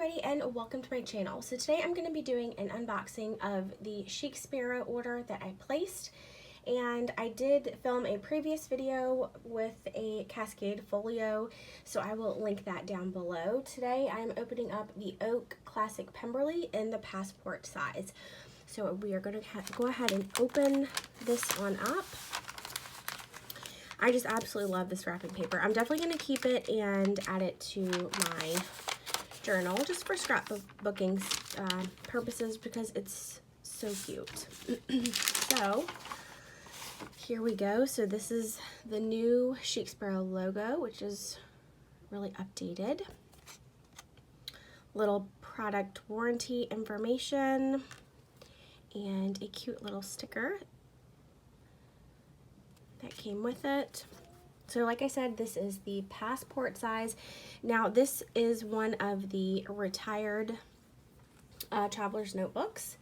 everybody, and welcome to my channel. So today I'm going to be doing an unboxing of the Chic Sparrow order that I placed, and I did film a previous video with a Cascade folio, so I will link that down below. Today I'm opening up the Oak Classic Pemberley in the passport size. So we are going to go ahead and open this one up. I just absolutely love this wrapping paper. I'm definitely going to keep it and add it to my journal just for scrapbooking purposes because it's so cute. So here we go. So this is the new Chic Sparrow logo, which is really updated. Little product warranty information and a cute little sticker that came with it. So like I said, this is the passport size. Now this is one of the retired traveler's notebooks,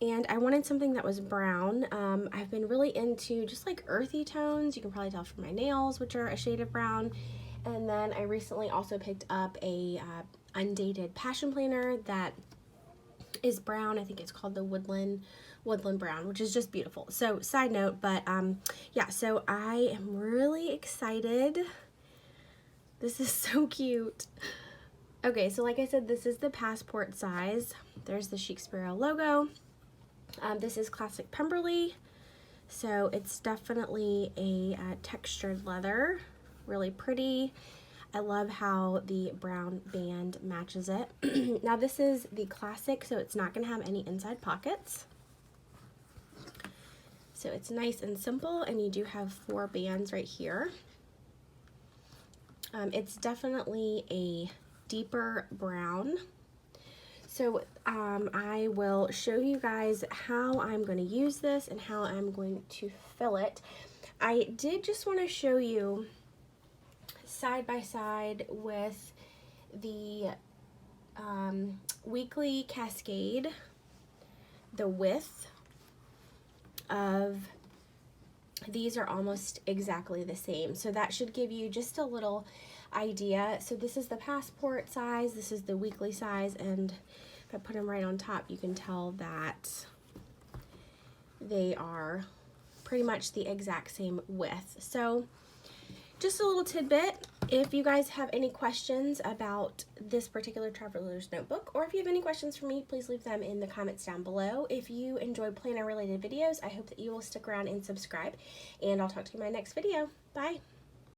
and I wanted something that was brown. I've been really into just like earthy tones. You can probably tell from my nails, which are a shade of brown. And then I recently also picked up a undated passion planner that is brown. I think it's called the Woodland Brown, which is just beautiful. So side note, but yeah, so I am really excited. This is so cute. Okay, so like I said, this is the passport size. There's the Chic Sparrow logo. This is Classic Pemberley, so it's definitely a textured leather, really pretty. I love how the brown band matches it. Now this is the classic, so it's not going to have any inside pockets. So it's nice and simple, and you do have 4 bands right here. It's definitely a deeper brown. So I will show you guys how I'm going to use this and how I'm going to fill it. I did just want to show you side by side with the weekly Cascade, the width of these are almost exactly the same, so that should give you just a little idea. So this is the passport size, this is the weekly size, and if I put them right on top, you can tell that they are pretty much the exact same width. So just a little tidbit. If you guys have any questions about this particular traveler's notebook, or if you have any questions for me, please leave them in the comments down below. If you enjoyed planner related videos, I hope that you will stick around and subscribe, and I'll talk to you in my next video. Bye.